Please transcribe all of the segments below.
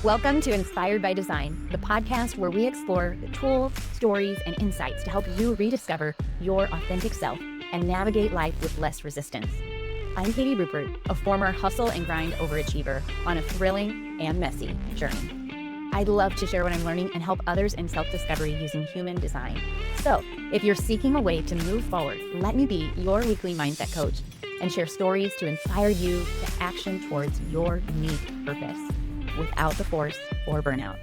Welcome to Inspired by Design, the podcast where we explore the tools, stories, and insights to help you rediscover your authentic self and navigate life with less resistance. I'm Katie Rupert, a former hustle and grind overachiever on a thrilling and messy journey. I love to share what I'm learning and help others in self-discovery using human design. So if you're seeking a way to move forward, let me be your weekly mindset coach and share stories to inspire you to action towards your unique purpose without the force or burnout.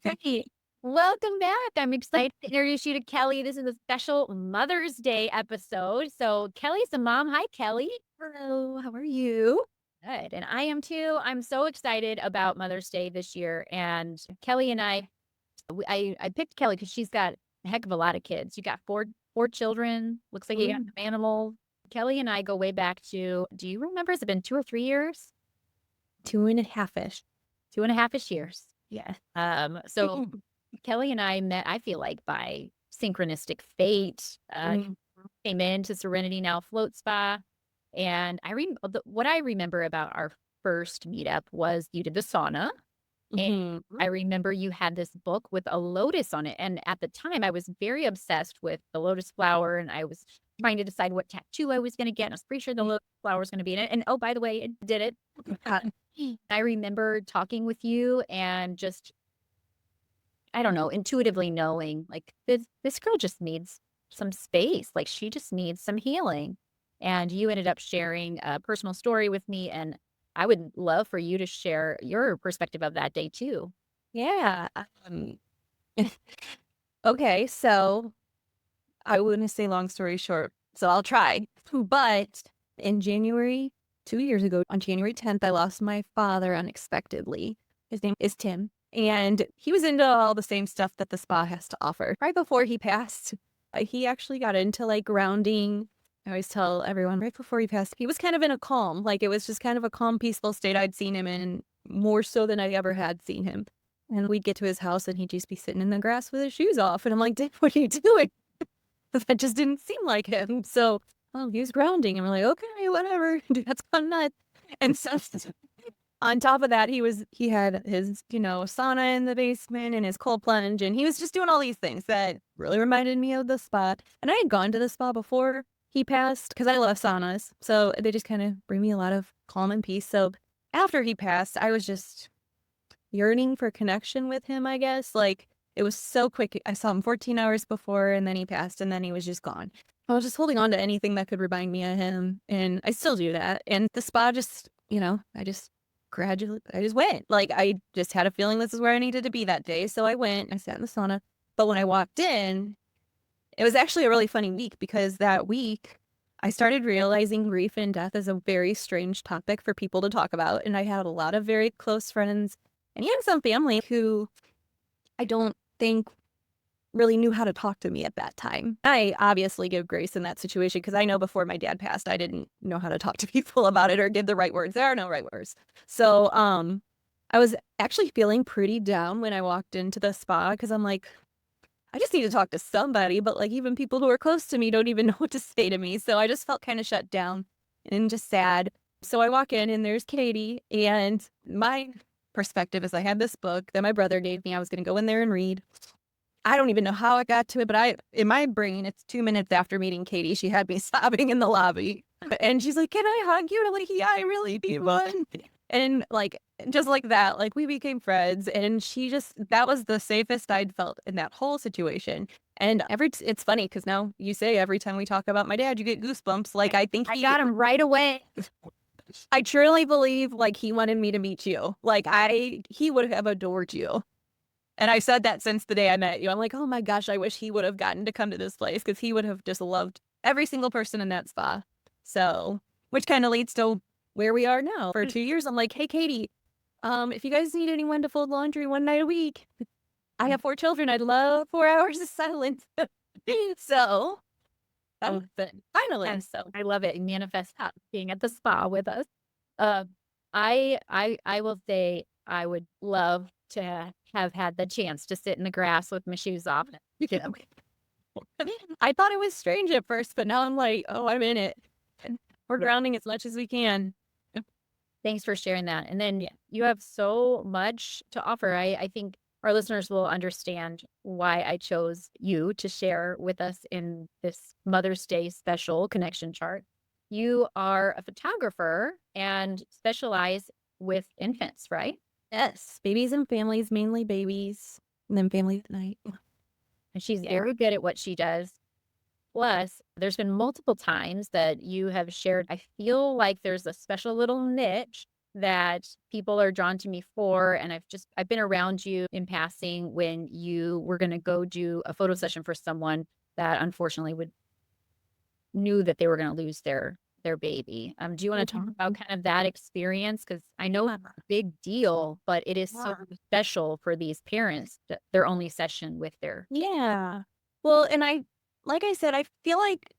Hey, welcome back. I'm excited to introduce you to Kelly. This is a special Mother's Day episode. So Kelly's the mom. Hi, Kelly. Hello, how are you? Good. And I am too. I'm so excited about Mother's Day this year. And Kelly and I picked Kelly because she's got a heck of a lot of kids. You got four children. Looks like you got an animal. Kelly and I go way back to, do you remember? Has it been 2 or 3 years? 2.5-ish. 2.5-ish years. Yeah. So Kelly and I met, I feel like, by synchronistic fate. Came into Serenity Now Float Spa. And what I remember about our first meetup was you did the sauna. And I remember you had this book with a lotus on it. And at the time, I was very obsessed with the lotus flower. And I was trying to decide what tattoo I was going to get. And I was pretty sure the lotus flower was going to be in it. And oh, by the way, it did it. I remember talking with you and just, I don't know, intuitively knowing like this girl just needs some space. Like she just needs some healing. And you ended up sharing a personal story with me. And I would love for you to share your perspective of that day too. Yeah. Okay, so I wouldn't say long story short, so I'll try. But in January, 2 years ago, on January 10th, I lost my father unexpectedly. His name is Tim. And he was into all the same stuff that the spa has to offer. Right before he passed, he actually got into like grounding. I always tell everyone right before he passed, he was kind of in a calm, like it was just kind of a calm, peaceful state I'd seen him in more so than I ever had seen him. And we'd get to his house and he'd just be sitting in the grass with his shoes off. And I'm like, Dave, what are you doing? That just didn't seem like him. So, oh, he was grounding. And we're like, okay, whatever. That's gone nuts. And so on top of that, he had his, sauna in the basement and his cold plunge. And he was just doing all these things that really reminded me of the spa. And I had gone to the spa before he passed because I love saunas. So they just kind of bring me a lot of calm and peace. So after he passed, I was just yearning for connection with him, I guess. Like it was so quick. I saw him 14 hours before and then he passed and then he was just gone. I was just holding on to anything that could remind me of him. And I still do that. And the spa just, I just went. Like I just had a feeling this is where I needed to be that day. So I went, I sat in the sauna. But when I walked in, it was actually a really funny week because that week I started realizing grief and death is a very strange topic for people to talk about. And I had a lot of very close friends and even some family who I don't think really knew how to talk to me at that time. I obviously give grace in that situation because I know before my dad passed, I didn't know how to talk to people about it or give the right words. There are no right words. So I was actually feeling pretty down when I walked into the spa because I'm like, I just need to talk to somebody, but like even people who are close to me don't even know what to say to me. So I just felt kind of shut down and just sad. So I walk in and there's Katie, and my perspective is I had this book that my brother gave me. I was going to go in there and read. I don't even know how I got to it, but in my brain, it's 2 minutes after meeting Katie. She had me sobbing in the lobby and she's like, can I hug you? And I'm like, yeah, I really need one. And like, just like that, like we became friends and that was the safest I'd felt in that whole situation. And it's funny because now you say every time we talk about my dad, you get goosebumps. Like I think I got him right away. I truly believe like he wanted me to meet you. Like he would have adored you. And I said that since the day I met you. I'm like, oh my gosh, I wish he would have gotten to come to this place because he would have just loved every single person in that spa. So, which kind of leads to where we are now. For 2 years, I'm like, hey, Katie, if you guys need anyone to fold laundry one night a week, I have 4 children. I'd love 4 hours of silence. So, But finally. and so I love it. Manifest being at the spa with us. I will say I would love to have had the chance to sit in the grass with my shoes off. I thought it was strange at first, but now I'm like, oh, I'm in it. And we're grounding as much as we can. Thanks for sharing that. And then you have so much to offer. I think our listeners will understand why I chose you to share with us in this Mother's Day special connection chart. You are a photographer and specialize with infants, right? Yes, babies and families, mainly babies, and then families at night. And she's Yeah. very good at what she does. Plus, there's been multiple times that you have shared, I feel like there's a special little niche that people are drawn to me for. And I've been around you in passing when you were going to go do a photo session for someone that unfortunately would knew that they were going to lose their baby. Do you want to talk about kind of that experience? Because I know it's a big deal, but it is so special for these parents, their only session with their. Yeah. Well, and like I said, I feel like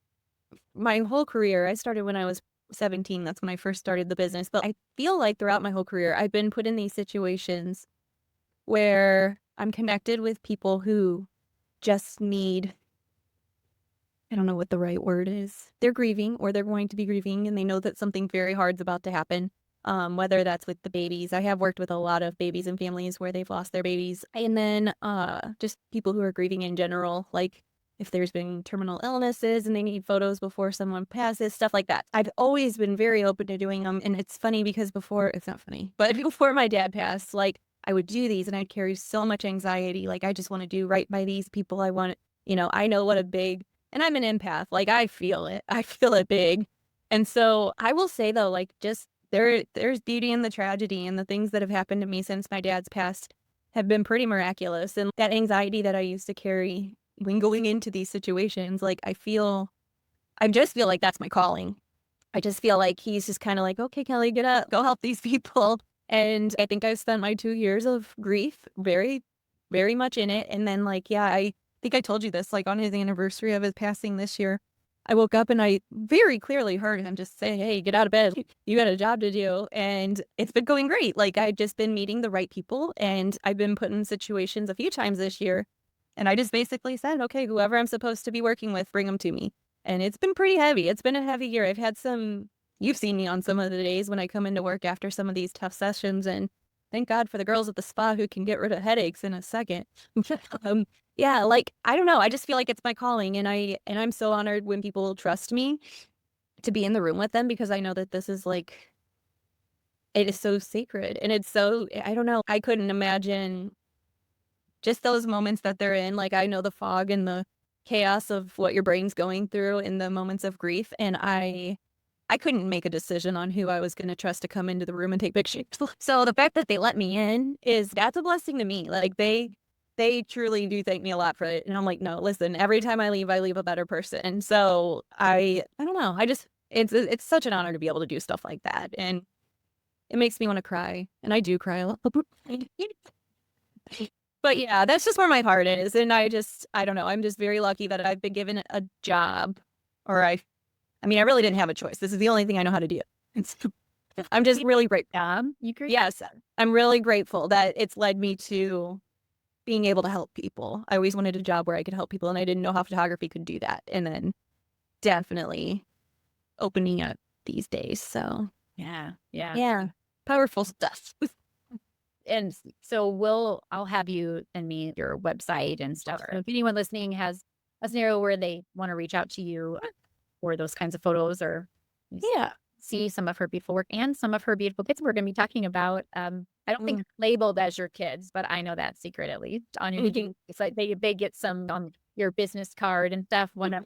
my whole career, I started when I was 17. That's when I first started the business. But I feel like throughout my whole career, I've been put in these situations where I'm connected with people who just need, I don't know what the right word is. They're grieving or they're going to be grieving and they know that something very hard's about to happen. Whether that's with the babies. I have worked with a lot of babies and families where they've lost their babies. And then just people who are grieving in general, like if there's been terminal illnesses and they need photos before someone passes, stuff like that. I've always been very open to doing them. And it's funny because it's not funny, but before my dad passed, like I would do these and I'd carry so much anxiety. Like I just want to do right by these people. I know what a big, and I'm an empath. Like I feel it. I feel it big. And so I will say though, like just there's beauty in the tragedy, and the things that have happened to me since my dad's passed have been pretty miraculous. And that anxiety that I used to carry when going into these situations, like I just feel like that's my calling. I just feel like he's just kind of like, okay, Kelly, get up, go help these people. And I think I've spent my 2 years of grief very, very much in it. And then like, yeah, I think I told you this, like on his anniversary of his passing this year, I woke up and I very clearly heard him just say, hey, get out of bed. You got a job to do. And it's been going great. Like I've just been meeting the right people and I've been put in situations a few times this year. And I just basically said, okay, whoever I'm supposed to be working with, bring them to me. And it's been pretty heavy. It's been a heavy year. You've seen me on some of the days when I come into work after some of these tough sessions. And thank God for the girls at the spa who can get rid of headaches in a second. Yeah, like I don't know. I just feel like it's my calling, and I'm so honored when people trust me to be in the room with them because I know that this is like it is so sacred and it's so I don't know. I couldn't imagine just those moments that they're in. Like I know the fog and the chaos of what your brain's going through in the moments of grief, and I couldn't make a decision on who I was going to trust to come into the room and take pictures. So the fact that they let me in that's a blessing to me. Like they truly do thank me a lot for it. And I'm like, no, listen, every time I leave a better person. So I don't know. It's such an honor to be able to do stuff like that. And it makes me want to cry. And I do cry a lot. But yeah, that's just where my heart is. And I don't know. I'm just very lucky that I've been given a job or I mean, I really didn't have a choice. This is the only thing I know how to do. I'm just really grateful. Yes, I'm really grateful that it's led me to being able to help people. I always wanted a job where I could help people, and I didn't know how photography could do that. And then definitely opening up these days. So yeah, powerful stuff. And so I'll have you send me your website and stuff. So if anyone listening has a scenario where they want to reach out to you for those kinds of photos or see some of her beautiful work and some of her beautiful kids we're going to be talking about. I don't think labeled as your kids, but I know that secret at least on your it's like they get some on your business card and stuff. One of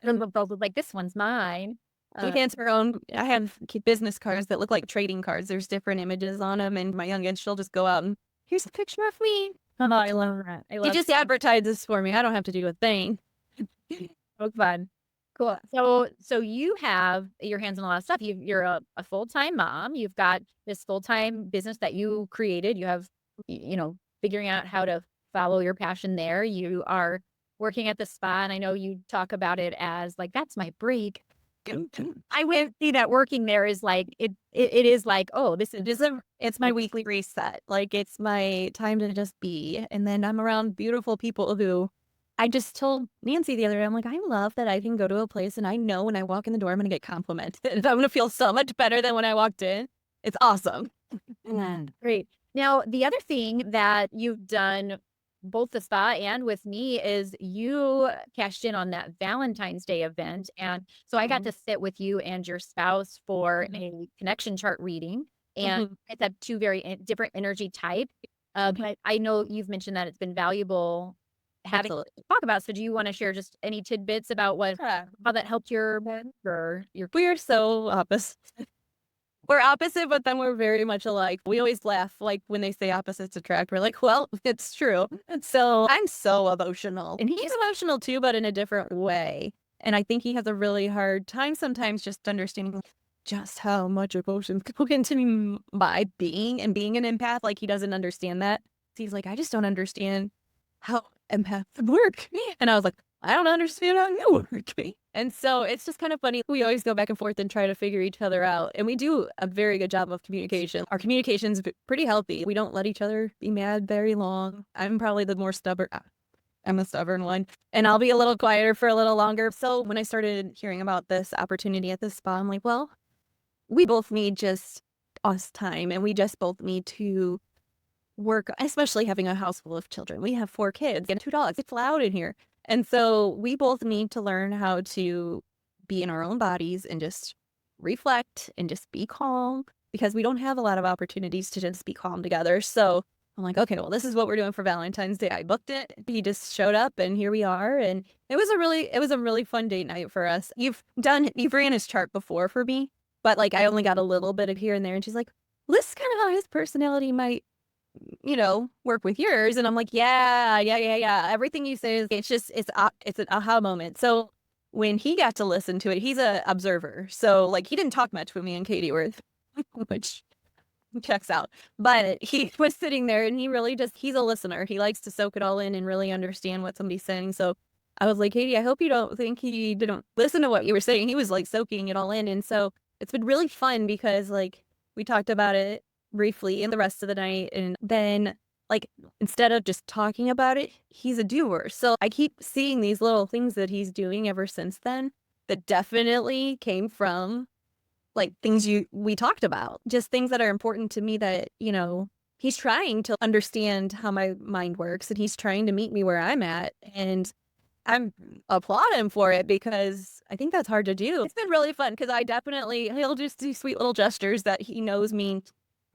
them like this one's mine. We answer our own. I have business cards that look like trading cards. There's different images on them, and my youngest, she'll just go out and here's a picture of me. Oh, I love that. He just advertises for me. I don't have to do a thing. So fun. Cool. So you have your hands on a lot of stuff. You're a full-time mom. You've got this full-time business that you created. You have, figuring out how to follow your passion there. You are working at the spa, and I know you talk about it as like, that's my break. I would see that working there is like, it is like, oh, it's my weekly reset. Like it's my time to just be. And then I'm around beautiful people who I just told Nancy the other day, I'm like, I love that I can go to a place and I know when I walk in the door, I'm going to get complimented. I'm going to feel so much better than when I walked in. It's awesome. Great. Now, the other thing that you've done, both the spa and with me, is you cashed in on that Valentine's Day event. And so I got to sit with you and your spouse for a connection chart reading. And it's a two very different energy type. But I know you've mentioned that it's been valuable having to talk about. So do you want to share just any tidbits about how that helped your marriage or your We are so opposite. We're opposite, but then we're very much alike. We always laugh, like, when they say opposites attract. We're like, well, it's true. And so I'm so emotional. And he's emotional too, but in a different way. And I think he has a really hard time sometimes just understanding just how much emotion go into me by being an empath. Like, he doesn't understand that. He's like, I just don't understand how empaths work. And I was like, I don't understand how you work. And so it's just kind of funny. We always go back and forth and try to figure each other out. And we do a very good job of communication. Our communication's pretty healthy. We don't let each other be mad very long. I'm probably the more stubborn. I'm the stubborn one. And I'll be a little quieter for a little longer. So when I started hearing about this opportunity at the spa, I'm like, well, we both need just us time. And we just both need to work, especially having a house full of children. We have 4 kids and 2 dogs. It's loud in here. And so we both need to learn how to be in our own bodies and just reflect and just be calm, because we don't have a lot of opportunities to just be calm together. So I'm like, okay, well, this is what we're doing for Valentine's Day. I booked it. He just showed up and here we are. And it was a really fun date night for us. You've ran his chart before for me, but like I only got a little bit of here and there. And she's like, well, this is kind of how his personality might, work with yours. And I'm like, yeah. Everything you say is, it's an aha moment. So when he got to listen to it, he's a observer. So like he didn't talk much when me and Katie were, which checks out. But he was sitting there and he's a listener. He likes to soak it all in and really understand what somebody's saying. So I was like, Katie, I hope you don't think he didn't listen to what you were saying. He was like soaking it all in. And so it's been really fun because like we talked about it briefly in the rest of the night. And then like instead of just talking about it, he's a doer. So I keep seeing these little things that he's doing ever since then that definitely came from like things we talked about, just things that are important to me that, he's trying to understand how my mind works and he's trying to meet me where I'm at. And I'm applaud him for it because I think that's hard to do. It's been really fun because he'll just do sweet little gestures that he knows mean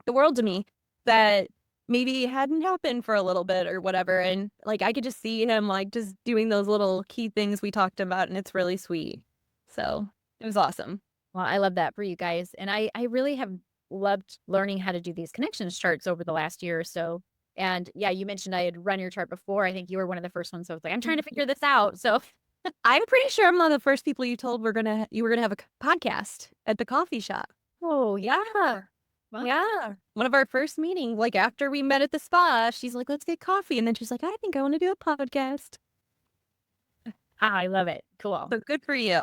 the world to me that maybe hadn't happened for a little bit or whatever. And like, I could just see him like just doing those little key things we talked about. And it's really sweet. So it was awesome. Well, I love that for you guys. And I really have loved learning how to do these connections charts over the last year or so. And yeah, you mentioned I had run your chart before. I think you were one of the first ones. So I was like, I'm trying to figure this out. So I'm pretty sure I'm one of the first people you told you were gonna have a podcast at the coffee shop. oh yeah. Well, Yeah. One of our first meetings, like after we met at the spa, she's like, let's get coffee. And then she's like, I think I want to do a podcast. I love it. Cool. So good for you.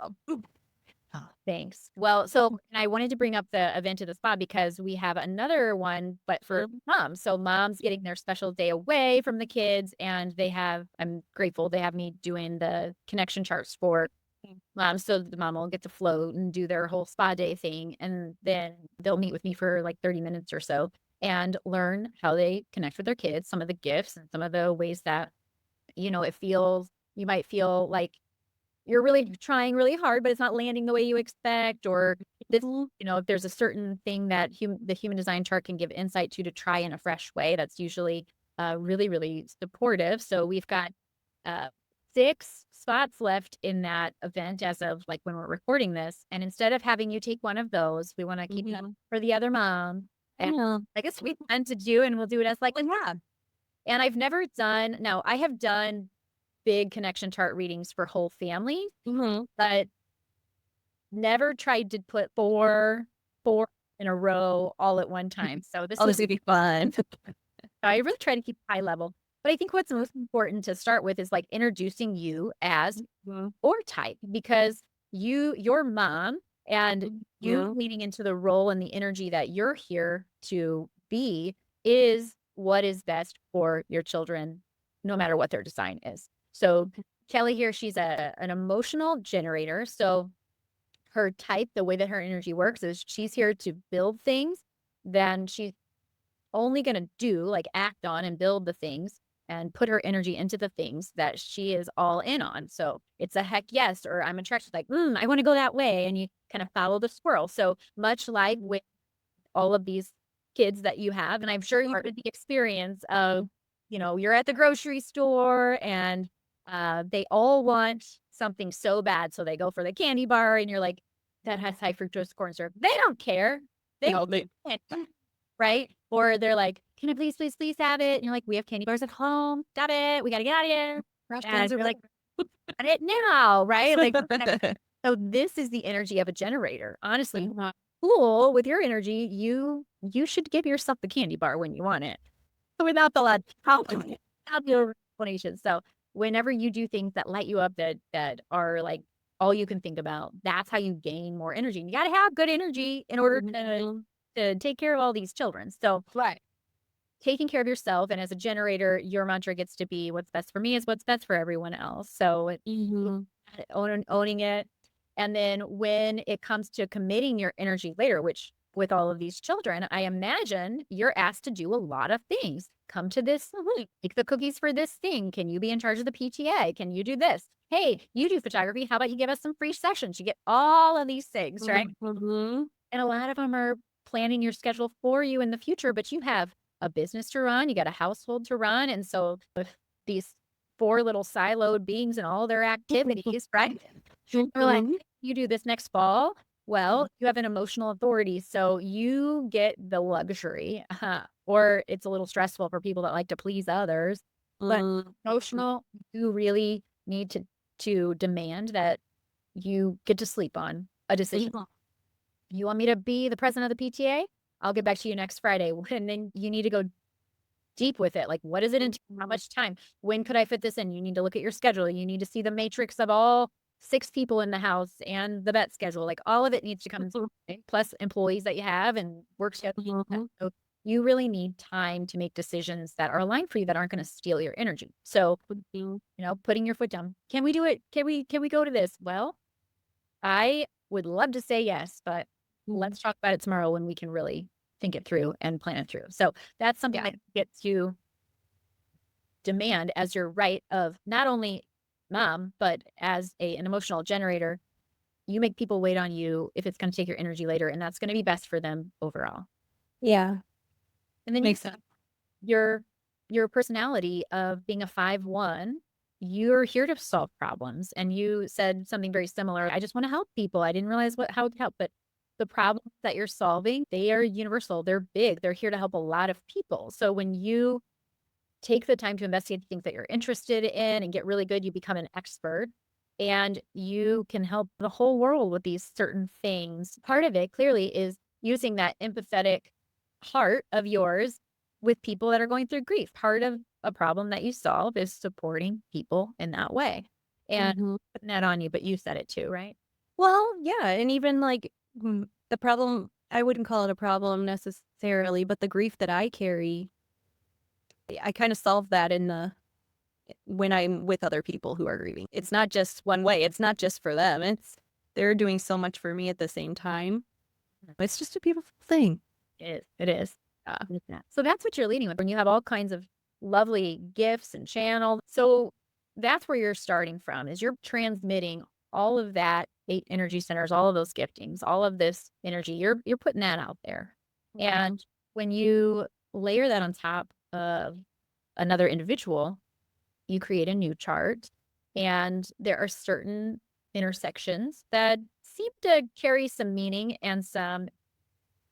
Oh, thanks. Well, so and I wanted to bring up the event at the spa because we have another one, but for moms. So moms getting their special day away from the kids, and I'm grateful they have me doing the connection charts for moms. So the mom will get to float and do their whole spa day thing, and then they'll meet with me for like 30 minutes or so and learn how they connect with their kids, some of the gifts and some of the ways that, you might feel like you're really trying really hard, but it's not landing the way you expect, or this, if there's a certain thing that the human design chart can give insight to try in a fresh way, that's usually really, really supportive. So we've got 6 spots left in that event as of like when we're recording this. And instead of having you take one of those, we want to keep them for the other mom. And I guess we tend to do, and we'll do it as like, yeah. And I have done big connection chart readings for whole family, but never tried to put four in a row all at one time. So this would be fun. I really try to keep high level. But I think what's most important to start with is like introducing you as or type, because your mom and you leading into the role and the energy that you're here to be is what is best for your children, no matter what their design is. So Kelly here, she's an emotional generator. So her type, the way that her energy works is she's here to build things. Then only going to do, like act on and build the things and put her energy into the things that she is all in on. So it's a heck yes, or I'm attracted, like, I want to go that way. And you kind of follow the squirrel. So much like with all of these kids that you have, and I'm sure you heard the experience of, you're at the grocery store and they all want something so bad. So they go for the candy bar and you're like, that has high fructose corn syrup. They don't care. They No, they want it, right? Or they're like, can I please, please, please have it? And you're like, we have candy bars at home. Got it. We got to get out of here. Crash And cans are you're like, got it now, right? Like, so this is the energy of a generator. Honestly, cool with your energy. You should give yourself the candy bar when you want it, without the without the explanation. So whenever you do things that light you up, that are like all you can think about, that's how you gain more energy. And you got to have good energy in order to take care of all these children. So right. taking care of yourself, and as a generator, your mantra gets to be, what's best for me is what's best for everyone else. So owning it. And then when it comes to committing your energy later, which with all of these children, I imagine you're asked to do a lot of things. Come to this, make the cookies for this thing. Can you be in charge of the PTA? Can you do this? Hey, you do photography. How about you give us some free sessions? You get all of these things, right? And a lot of them are planning your schedule for you in the future, but you have a business to run, you got a household to run. And so with these four little siloed beings and all their activities, right? We're like, you do this next fall. Well, you have an emotional authority, so you get the luxury, or it's a little stressful for people that like to please others. But emotional, you really need to demand that you get to sleep on a decision. You want me to be the president of the PTA? I'll get back to you next Friday. And then you need to go deep with it. Like, what is it into? How much time? When could I fit this in? You need to look at your schedule. You need to see the matrix of all 6 people in the house and the vet schedule. Like, all of it needs to come plus employees that you have and work schedule. So you really need time to make decisions that are aligned for you, that aren't going to steal your energy. So, putting your foot down. Can we do it? Can we go to this? Well, I would love to say yes, but let's talk about it tomorrow when we can really think it through and plan it through. So that's something that you get to demand as your right of not only mom, but as an emotional generator. You make people wait on you if it's going to take your energy later, and that's going to be best for them overall. Yeah. And then Makes sense. Your personality of being a 5-1, you're here to solve problems. And you said something very similar. I just want to help people. I didn't realize how to help, but the problems that you're solving, they are universal. They're big. They're here to help a lot of people. So when you take the time to investigate things that you're interested in and get really good, you become an expert and you can help the whole world with these certain things. Part of it clearly is using that empathetic heart of yours with people that are going through grief. Part of a problem that you solve is supporting people in that way and putting that on you, but you said it too, right? Well, yeah. And even like the problem, I wouldn't call it a problem necessarily, but the grief that I carry, I kind of solve that when I'm with other people who are grieving. It's not just one way. It's not just for them. They're doing so much for me at the same time. It's just a beautiful thing. It is. So that's what you're leading with. And you have all kinds of lovely gifts and channels. So that's where you're starting from, is you're transmitting all of that 8 energy centers, all of those giftings, all of this energy. You're putting that out there. And when you layer that on top of another individual, you create a new chart. And there are certain intersections that seem to carry some meaning and some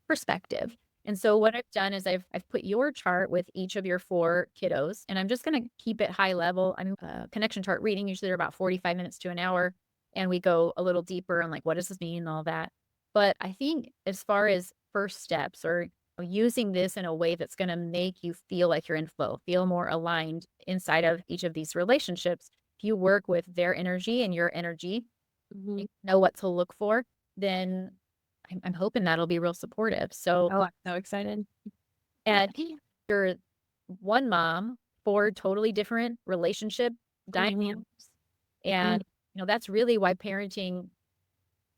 perspective. And so what I've done is I've put your chart with each of your 4 kiddos, and I'm just going to keep it high level. I mean, connection chart reading, usually they're about 45 minutes to an hour, and we go a little deeper on like, what does this mean and all that. But I think as far as first steps or using this in a way that's going to make you feel like you're in flow, feel more aligned inside of each of these relationships, if you work with their energy and your energy, you know what to look for, then I'm hoping that'll be real supportive. So, I'm so excited. and you're one mom, 4 totally different relationship dynamics. And, that's really why parenting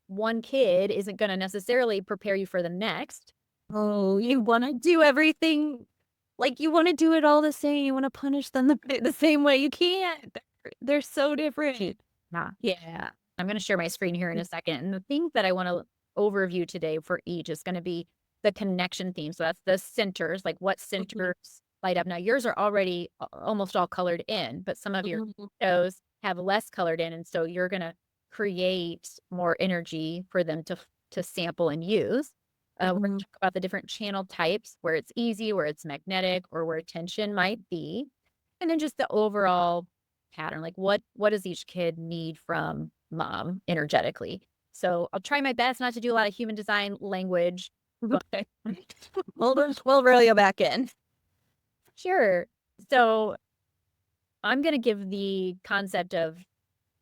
one kid isn't going to necessarily prepare you for the next. Oh, you want to do everything Like, you want to do it all the same. You want to punish them the same way. You can't. They're so different. Yeah. Yeah. I'm going to share my screen here in a second. And the thing that I want to overview today for each is going to be the connection theme. So that's the centers, like what centers light up. Now, yours are already almost all colored in, but some of your shows have less colored in. And so you're going to create more energy for them to sample and use. We're going to talk about the different channel types, where it's easy, where it's magnetic, or where tension might be. And then just the overall pattern, like what does each kid need from mom energetically. So I'll try my best not to do a lot of human design language. Okay. We'll reel you back in. Sure. So I'm going to give the concept of,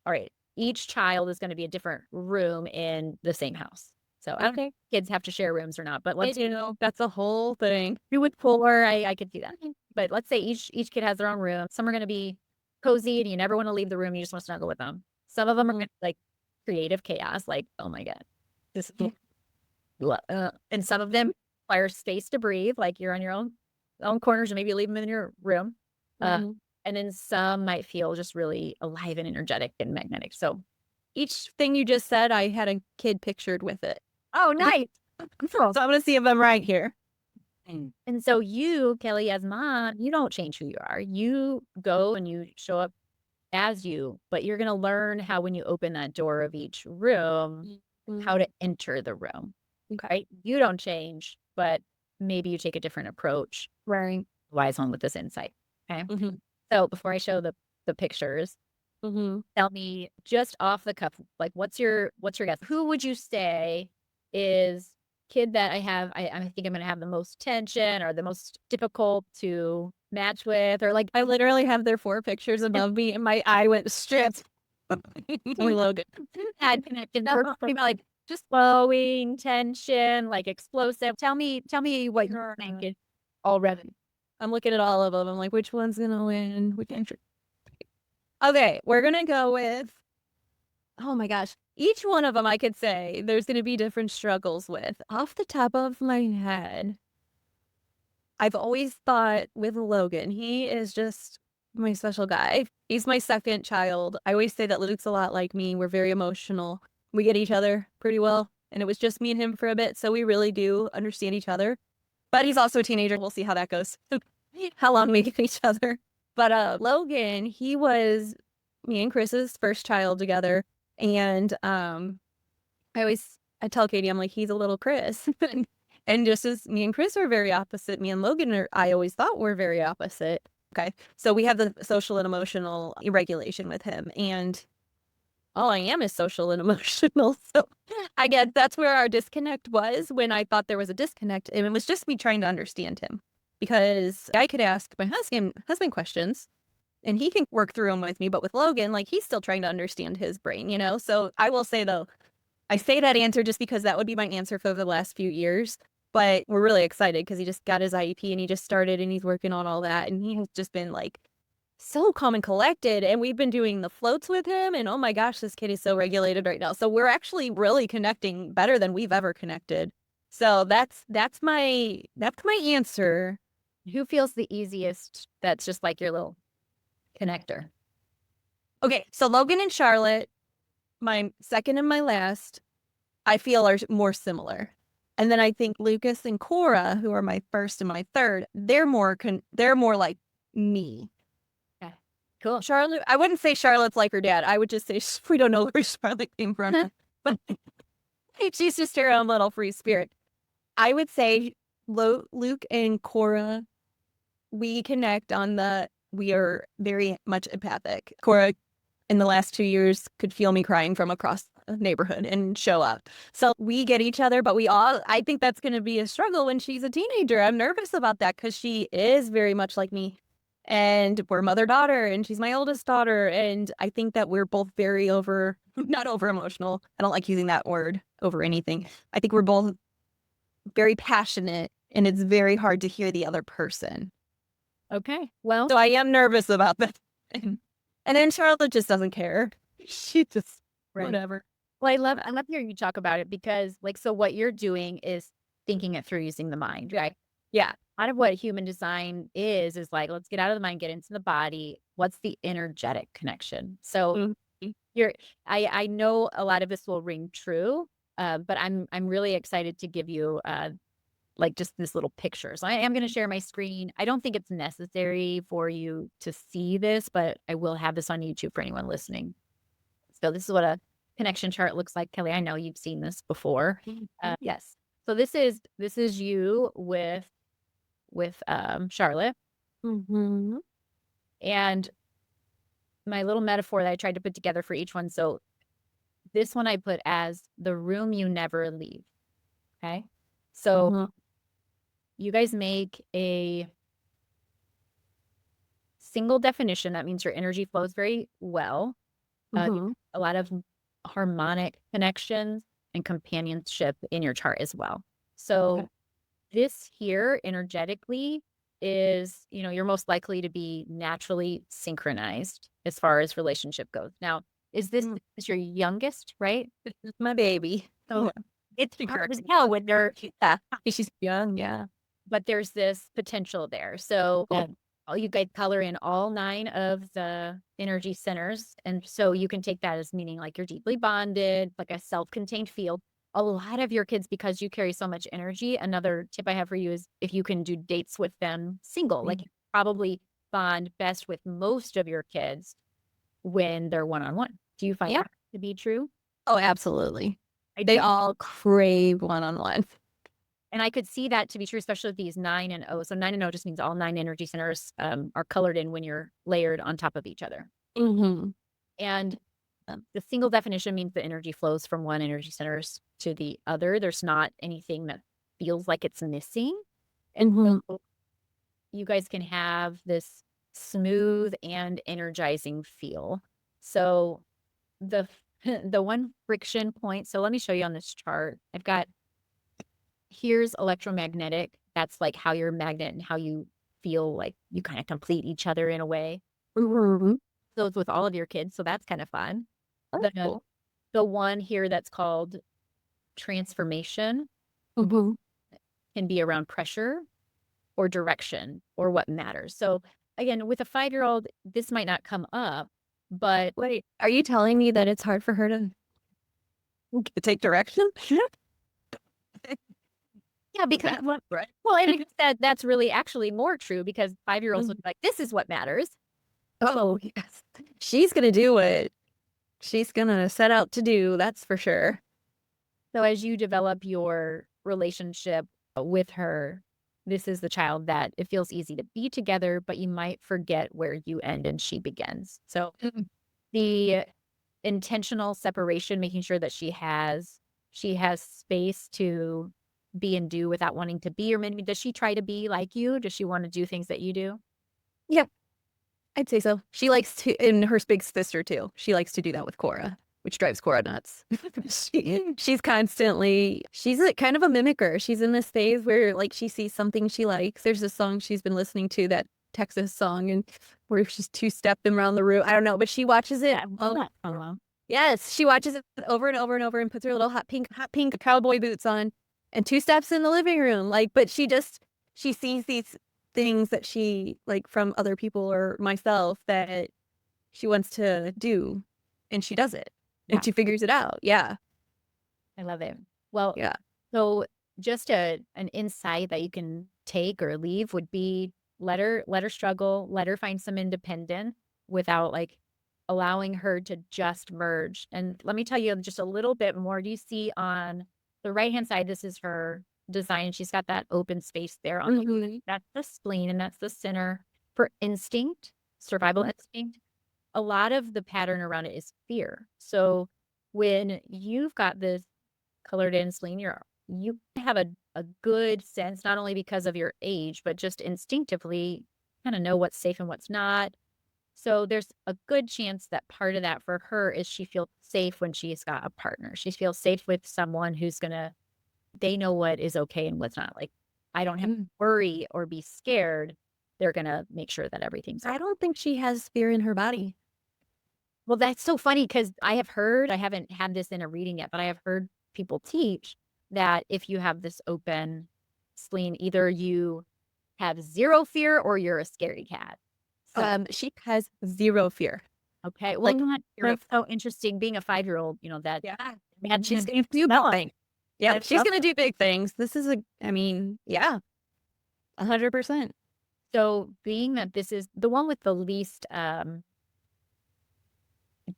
all right, each child is going to be a different room in the same house. So I don't know if kids have to share rooms or not, but let's That's a whole thing. do with 4. I could do that. But let's say each kid has their own room. Some are going to be cozy and you never want to leave the room. You just want to snuggle with them. Some of them are gonna be like creative chaos, like, oh my God, this is and some of them require space to breathe, like you're on your own corners, and maybe leave them in your room. And then some might feel just really alive and energetic and magnetic. So Each thing you just said, I had a kid pictured with it. oh, nice. So I'm going to see if I'm right here. And so you, Kelly, as mom, you don't change who you are. You go and you show up as you, but you're going to learn how, when you open that door of each room, how to enter the room. Okay. You don't change, but maybe you take a different approach. Right. Wise one with this insight. Okay. So before I show the pictures, tell me just off the cuff, like what's your guess? Who would you say is kid that I think I'm going to have the most tension or the most difficult to match with, or like I literally have their 4 pictures above me, and my eye went stripped. Logan. had connection. Like just flowing tension, like explosive. Tell me what you're thinking already. I'm looking at all of them. I'm like, which one's gonna win? Okay, we're gonna go with. Oh my gosh, each one of them I could say there's gonna be different struggles with. Off the top of my head, I've always thought with Logan, he is just my special guy. He's my second child. I always say that Luke's a lot like me. We're very emotional. We get each other pretty well. And it was just me and him for a bit. So we really do understand each other. But he's also a teenager. We'll see how that goes. How long we get each other. But Logan, he was me and Chris's first child together. And I tell Katie, I'm like, he's a little Chris. And just as me and Chris are very opposite, me and Logan I always thought were very opposite. Okay. So we have the social and emotional regulation with him. And all I am is social and emotional. So I guess that's where our disconnect was, when I thought there was a disconnect. And it was just me trying to understand him, because I could ask my husband questions and he can work through them with me. But with Logan, like, he's still trying to understand his brain, you know? So I will say, though, I say that answer just because that would be my answer for the last few years. But we're really excited because he just got his IEP and he just started and he's working on all that. And he has just been like so calm and collected. And we've been doing the floats with him. And oh my gosh, this kid is so regulated right now. So we're actually really connecting better than we've ever connected. So that's my answer. Who feels the easiest? That's just like your little connector. Okay, so Logan and Charlotte, my second and my last, I feel are more similar. And then I think Lucas and Cora, who are my first and my third, they're more like me. Okay, cool. Charlotte, I wouldn't say Charlotte's like her dad. I would just say we don't know where Charlotte came from, but she's just her own little free spirit. I would say Luke and Cora, we connect on we are very much empathic. Cora, in the last 2 years, could feel me crying from across the neighborhood and show up. So we get each other, but I think that's going to be a struggle when she's a teenager. I'm nervous about that because she is very much like me. And we're mother-daughter, and she's my oldest daughter. And I think that we're both not over emotional. I don't like using that word, over anything. I think we're both very passionate, and it's very hard to hear the other person. Okay, well. So I am nervous about that. And then Charlotte just doesn't care. She just, whatever. Well, I love hearing you talk about it because, like, so what you're doing is thinking it through using the mind, right? Yeah. A lot of what human design is like, let's get out of the mind, get into the body. What's the energetic connection? So Mhm. you're I know a lot of this will ring true, but I'm really excited to give you, like, just this little picture. So I am gonna share my screen. I don't think it's necessary for you to see this, but I will have this on YouTube for anyone listening. So this is what a connection chart looks like. Kelly, I know you've seen this before. Yes. So this is you with Charlotte, Mhm. and my little metaphor that I tried to put together for each one. So this one I put as the room you never leave. Okay. So Mhm. you guys make a single definition. That means your energy flows very well. You Mhm. have a lot of harmonic connections and companionship in your chart as well. Okay. So this here energetically is, you're most likely to be naturally synchronized as far as relationship goes. Now, Mm. is your youngest, right? This is my baby. So Yeah. it's She hard corrects as me. hell when they're, Yeah. She's young, yeah. but there's this potential there. So Cool. all you guys color in all 9 of the energy centers. And so you can take that as meaning like you're deeply bonded, like a self-contained field. A lot of your kids, because you carry so much energy, another tip I have for you is if you can do dates with them single, like Mm. you probably bond best with most of your kids when they're one-on-one. Do you find Yeah. that to be true? Oh, absolutely. I They do. all crave one-on-one. And I could see that to be true, especially with these 9 and O. So 9 and O just means all 9 energy centers are colored in when you're layered on top of each other. Mhm. And the single definition means the energy flows from one energy centers to the other. There's not anything that feels like it's missing. And Mhm. so you guys can have this smooth and energizing feel. So the the one friction point, so let me show you on this chart. I've got here's electromagnetic. That's like how you're a magnet and how you feel like you kind of complete each other in a way. Mhm. So it's with all of your kids. So that's kind of fun. That's The cool. the one here that's called transformation Mhm. can be around pressure or direction or what matters. So again, with a 5-year-old, this might not come up, but Wait, are you telling me that it's hard for her to take direction? yeah, because That's right. well, and that's really actually more true because 5-year-olds look Mhm. like this is what matters. Oh, yes. She's gonna do what she's gonna set out to do, that's for sure. So as you develop your relationship with her, this is the child that it feels easy to be together, but you might forget where you end and she begins. So Mm. the intentional separation, making sure that she has space to be and do without wanting to be, or maybe does she try to be like you? Does she want to do things that you do? Yeah, I'd say so. She likes to and her big sister too. She likes to do that with Cora, which drives Cora nuts. She's like kind of a mimicker. She's in this phase where like she sees something she likes. There's a song she's been listening to, that Texas song, and where she's two-stepping around the room. I don't know, but she watches it. Oh, Oh, yes, she watches it over and over and over and puts her little hot pink cowboy boots on and two steps in the living room. Like, but she sees these things that she like from other people or myself that she wants to do, and she does it and yeah, she figures it out. Yeah. I love it. Well, Yeah. so just an insight that you can take or leave would be let her struggle, let her find some independence without like allowing her to just merge. And let me tell you just a little bit more. Do you see on the right-hand side, this is her design. She's got that open space there on Mhm. that's the spleen and that's the center for instinct, survival instinct. A lot of the pattern around it is fear. So when you've got this colored in spleen, you have a good sense, not only because of your age, but just instinctively kind of know what's safe and what's not. So there's a good chance that part of that for her is she feels safe when she's got a partner. She feels safe with someone who's gonna they know what is okay and what's not. Like I don't have to Mm. worry or be scared. They're gonna make sure that everything's okay. I don't think she has fear in her body. Well, that's so funny because I haven't had this in a reading yet, but I have heard people teach that if you have this open spleen, either you have zero fear or you're a scary cat? So, She has zero fear. okay. Well, Like, not like, that's so interesting being a 5-year-old, that yeah, man she's can gonna do smell big it. things. Yeah, That's she's so gonna do big things. I mean, yeah, 100%. so being that this is the one with the least,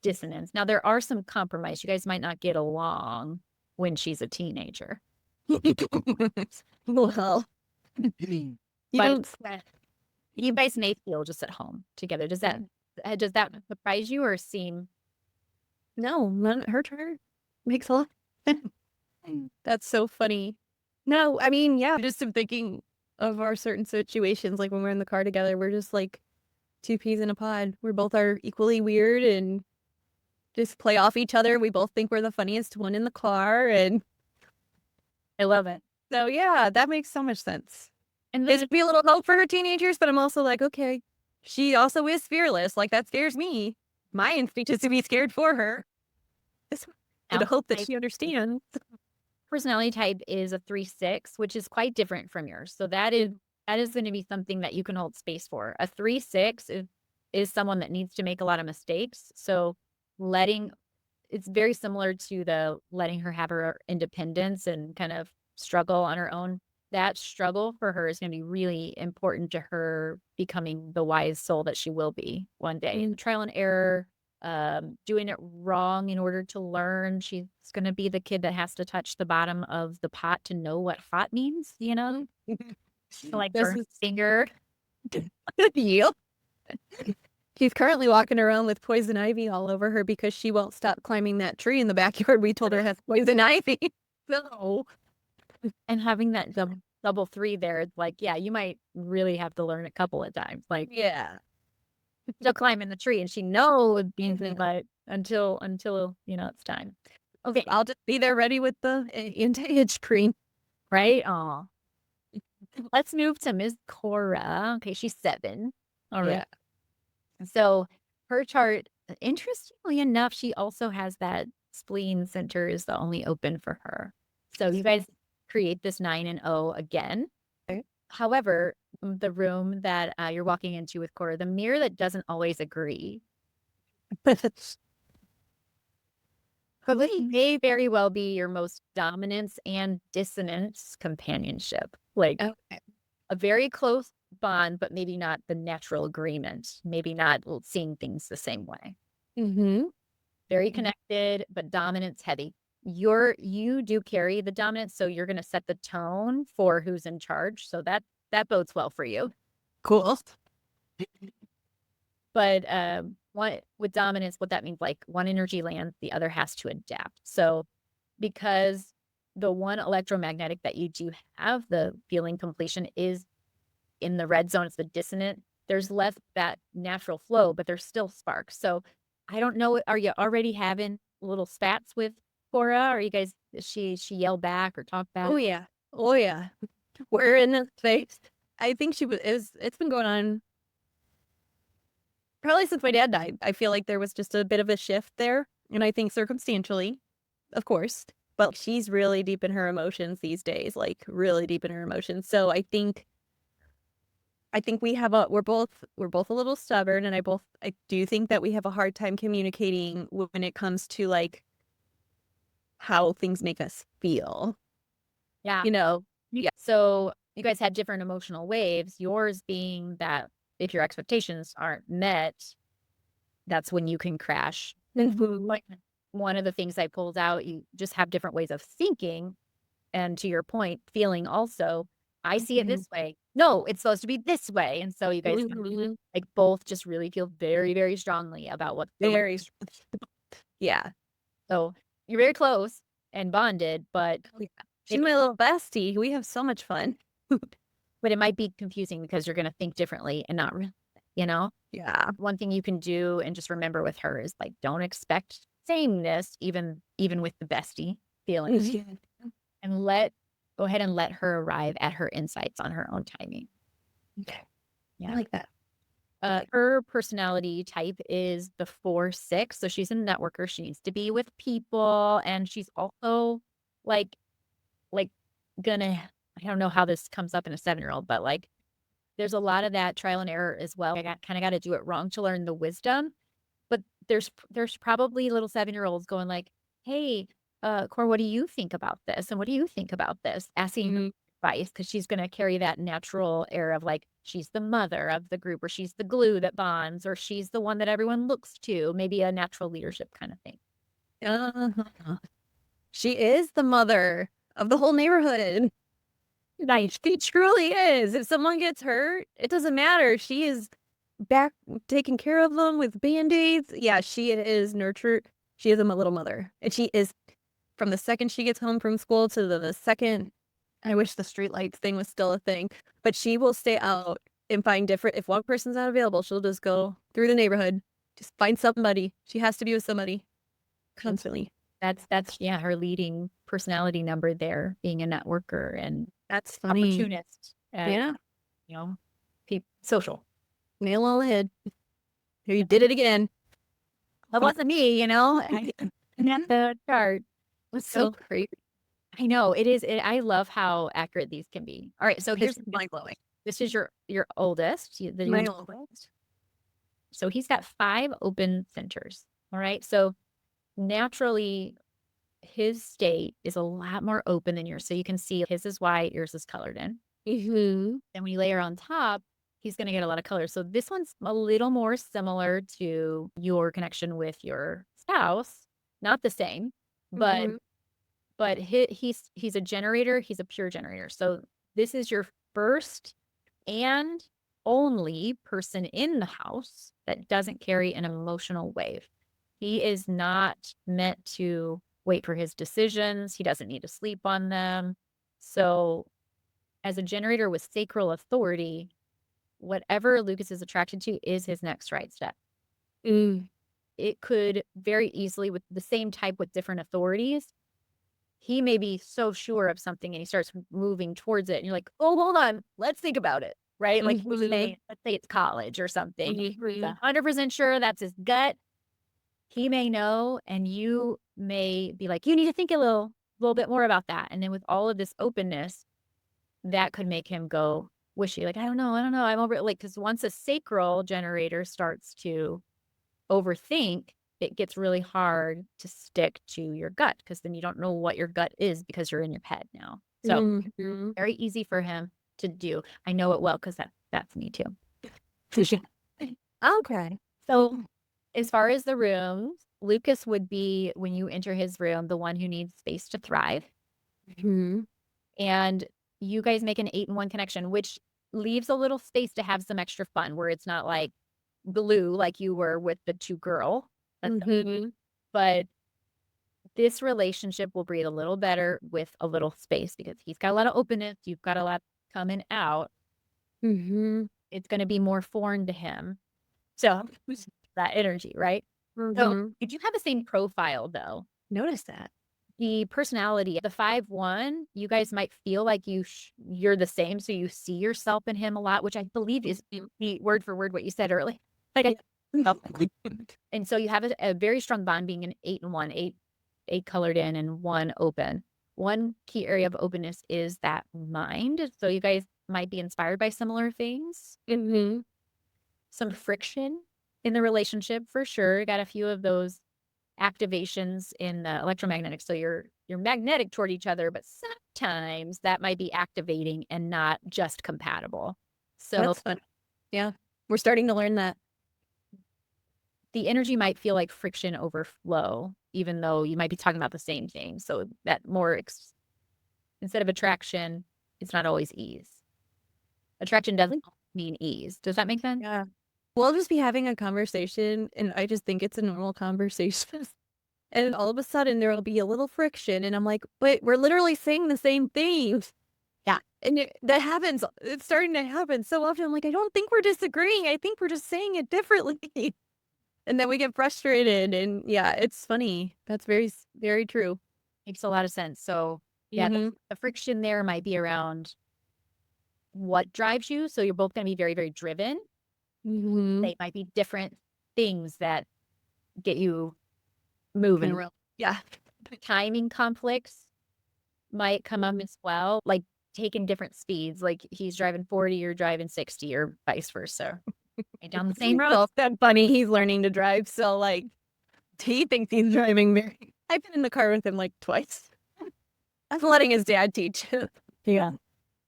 dissonance. Now there are some compromise. You guys might not get along when she's a teenager, Well, you but don't sweat. you guys may feel just at home together. Does that surprise you or seem No, her turn makes a lot. That's so funny. No, I mean, yeah, just am thinking of our certain situations, like when we're in the car together, we're just like two peas in a pod. We both are equally weird and just play off each other. We both think we're the funniest one in the car. And I love it. so, yeah, that makes so much sense. And There's then be a little hope for her teenagers, but I'm also like, okay, she also is fearless. Like, that scares me. My instinct is to be scared for her. Just to now hope that my she understands. personality type is a 3-6, which is quite different from yours. So that is going to be something that you can hold space for. A 3-6 is someone that needs to make a lot of mistakes. So letting it's very similar to the letting her have her independence and kind of struggle on her own. That struggle for her is going to be really important to her becoming the wise soul that she will be one day. Trial and error, doing it wrong in order to learn. She's going to be the kid that has to touch the bottom of the pot to know what hot means, to like This burn is her finger. yep. She's currently walking around with poison ivy all over her because she won't stop climbing that tree in the backyard we told her has poison ivy. So, And having that double 3 there, it's like, yeah, you might really have to learn a couple of times. Like, yeah. she'll climb in the tree and she knows but until it's time. Okay, I'll just be there ready with the anti-itch cream. right? Aw. Let's move to Miss Cora. Okay, she's 7. All right. Yeah. So her chart, interestingly enough, she also has that spleen center is the only open for her. So you guys create this 9 and 0 again. Okay. However, the room that you're walking into with Cora, the mirror that doesn't always agree, may very well be your most dominance and dissonance companionship. Like Okay. a very close bond, but maybe not the natural agreement. Maybe not seeing things the same way. Mm-hmm. Very connected, but dominance heavy. You do carry the dominance, so you're going to set the tone for who's in charge. So that bodes well for you. Cool. But with dominance, what that means, like one energy lands, the other has to adapt. So because the one electromagnetic that you do have, the feeling completion, is in the red zone, it's the dissonant. There's less that natural flow, but there's still sparks. So I don't know. Are you already having little spats with Cora? Are you guys? Does she yell back or talk back? Oh yeah. Oh yeah. We're in the face. I think it's been going on probably since my dad died. I feel like there was just a bit of a shift there. And I think circumstantially, of course, but she's really deep in her emotions these days, like really deep in her emotions. So I think we're both a little stubborn, and I do think that we have a hard time communicating when it comes to like how things make us feel. Yeah. You know? Yeah. So you guys had different emotional waves. Yours being that if your expectations aren't met, that's when you can crash. Like one of the things I pulled out, you just have different ways of thinking. And to your point, feeling also, I see it this way. No, it's supposed to be this way. And so you guys like both just really feel very, very strongly about what's going on. Very yeah. So you're very close and bonded, but She's my little bestie. We have so much fun. but it might be confusing because you're going to think differently and not really. Yeah. One thing you can do and just remember with her is like, don't expect sameness, even with the bestie feelings, and go ahead and let her arrive at her insights on her own timing. Okay. Yeah. I like that. Her personality type is the 4-6. So she's a networker. She needs to be with people. And she's also like gonna, I don't know how this comes up in a 7-year-old, but like there's a lot of that trial and error as well. I kind of got to do it wrong to learn the wisdom. But there's probably little 7-year-olds going like, "Hey, Cor, what do you think about this? And what do you think about this?" Asking her advice because she's going to carry that natural air of like she's the mother of the group, or she's the glue that bonds, or she's the one that everyone looks to. Maybe a natural leadership kind of thing. Uh-huh. She is the mother of the whole neighborhood. Nice. She truly is. If someone gets hurt, it doesn't matter. She is back taking care of them with band-aids. Yeah, she is nurtured. She is a little mother. And she is from the second she gets home from school to the second. I wish the streetlights thing was still a thing, but she will stay out and find different. If one person's not available, she'll just go through the neighborhood, just find somebody. She has to be with somebody constantly. That's yeah, her leading personality number there, being a networker and That's funny. opportunist. Yeah. You know, social. Nail on the head. Here you did it again. That wasn't me, not the chart. That's so crazy. I know it is. I love how accurate these can be. All right, so here's Mind blowing. this is your oldest. My oldest. So he's got 5 open centers. All right, so naturally his state is a lot more open than yours. So you can see his is white, yours is colored in. Mm-hmm. Then when you layer on top, he's going to get a lot of color. So this one's a little more similar to your connection with your spouse. Not the same, but he's a generator. He's a pure generator. So this is your first and only person in the house that doesn't carry an emotional wave. He is not meant to wait for his decisions. He doesn't need to sleep on them. So as a generator with sacral authority, whatever Lucas is attracted to is his next right step. It could very easily, with the same type with different authorities, he may be so sure of something and he starts moving towards it. And you're like, oh, hold on, let's think about it. Right? Like, let's say it's college or something. He's 100% sure that's his gut. He may know, and you may be like, you need to think a little bit more about that. And then with all of this openness, that could make him go wishy. Like, I don't know. I'm over it. Like, because once a sacral generator starts to overthink, it gets really hard to stick to your gut, because then you don't know what your gut is because you're in your head now. So very easy for him to do. I know it well because that's me too. Okay. So as far as the rooms, Lucas would be, when you enter his room, the one who needs space to thrive. And you guys make an 8-in-1 connection, which leaves a little space to have some extra fun, where it's not like glue like you were with the 2-girl. But this relationship will breathe a little better with a little space, because he's got a lot of openness. You've got a lot coming out. It's going to be more foreign to him. So that energy, right? So if you have the same profile, though, Notice that. the personality, the 5-1, you guys might feel like you're the same. So you see yourself in him a lot, which I believe is word for word what you said earlier. Like, and so you have a very strong bond, being an 8-in-1, 8 colored in and 1 open. One key area of openness is that mind. So you guys might be inspired by similar things. Some friction in the relationship for sure. Got a few of those activations in the electromagnetic. So you're magnetic toward each other, but sometimes that might be activating and not just compatible. So that's fun. Yeah, we're starting to learn that. The energy might feel like friction over flow, even though you might be talking about the same thing. So that more, instead of attraction, it's not always ease. Attraction doesn't mean ease. Does that make sense? Yeah. We'll just be having a conversation, and I just think it's a normal conversation. And all of a sudden, there'll be a little friction, and I'm like, but we're literally saying the same thing. Yeah. And that happens. It's starting to happen so often. I'm like, I don't think we're disagreeing. I think we're just saying it differently. And then we get frustrated, and yeah, it's funny. That's very, very true. Makes a lot of sense. So yeah, the friction there might be around what drives you. So you're both going to be very, very driven. They might be different things that get you moving. Yeah. Timing conflicts might come up as well. Like taking different speeds. Like he's driving 40, you're driving 60 or vice versa. Right down the same road. Well, that's funny. He's learning to drive. So like he thinks he's driving very. I've been in the car with him like twice. I'm letting his dad teach him. Yeah.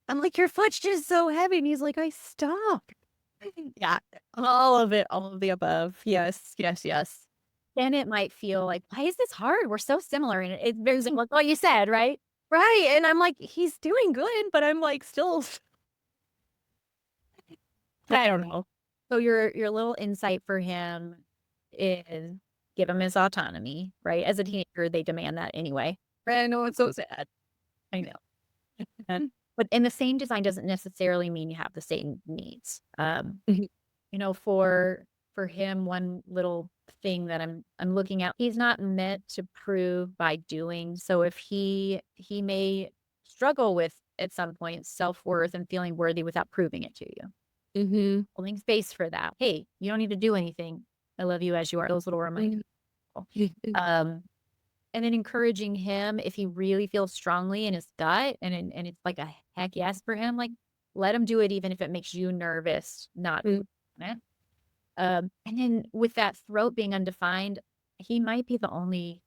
I'm like, your foot's just so heavy. And he's like, I stopped. Yeah. All of it. All of the above. Yes. Yes. Yes. Then it might feel like, why is this hard? We're so similar. And it's very like what you said, right? Right. And I'm like, he's doing good, but I'm like, still. I don't know. So your little insight for him is give him his autonomy, right? As a teenager, they demand that anyway. I know it's so sad. I know. But and the same design doesn't necessarily mean you have the same needs. Mhm. You know, for him, one little thing that I'm looking at, he's not meant to prove by doing. So if he may struggle with at some point self-worth and feeling worthy without proving it to you. Mm-hmm. Holding space for that. Hey, you don't need to do anything. I love you as you are. Those little reminders. And then encouraging him if he really feels strongly in his gut and it's like a heck yes for him, like let him do it even if it makes you nervous, not it. And then with that throat being undefined, he might be the only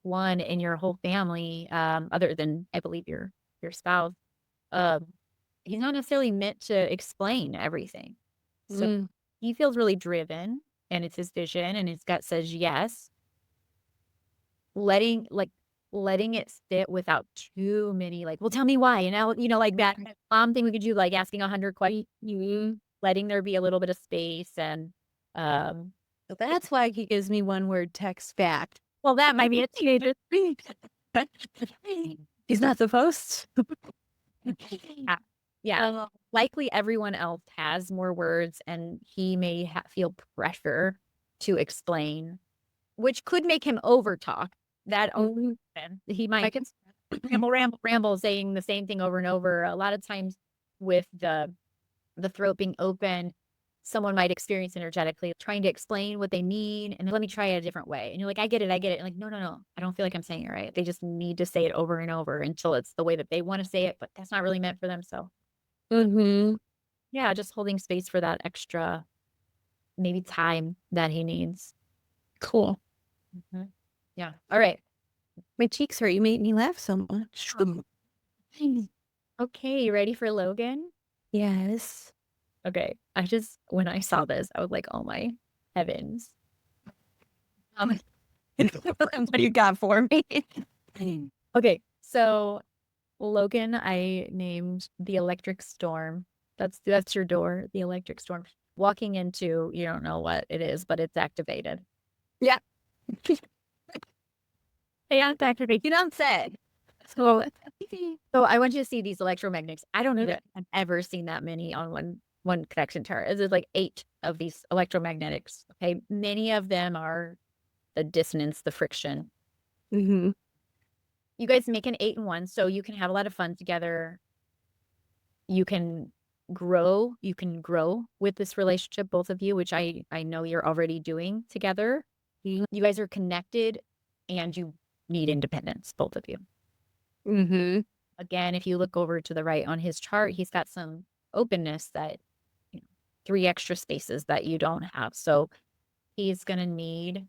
one in your whole family, other than I believe your spouse. Um, he's not necessarily meant to explain everything. So he feels really driven and it's his vision and his gut says yes. Letting it sit without too many, like, well, tell me why. And now, like that thing we could do, like asking 100 questions, letting there be a little bit of space. And, So that's why he gives me one word text back. well, that might be a teenager. He's not supposed. Yeah. Likely everyone else has more words and he may feel pressure to explain, which could make him overtalk. That he might ramble, saying the same thing over and over. A lot of times with the throat being open, someone might experience energetically trying to explain what they need. And let me try it a different way. And you're like, I get it. And like, no. I don't feel like I'm saying it right. They just need to say it over and over until it's the way that they want to say it, but that's not really meant for them. So yeah, just holding space for that extra maybe time that he needs. Cool. Yeah. All right. My cheeks hurt. You made me laugh so much. Okay, you ready for Logan? Yes. Okay. When I saw this, I was like, oh my heavens. What do you got for me? Okay, so Logan, I named the electric storm. That's your door, the electric storm. Walking into, you don't know what it is, but it's activated. Yeah. Yeah, it's activated. You don't say. So I want you to see these electromagnets. I don't know that I've ever seen that many on one connection tower. There's like 8 of these electromagnetics. Okay, many of them are the dissonance, the friction. You guys make an 8 in 1, so you can have a lot of fun together. You can grow with this relationship, both of you, which I know you're already doing together. You guys are connected and you need independence, both of you. Again, if you look over to the right on his chart, he's got some openness that 3 extra spaces that you don't have. So he's going to need,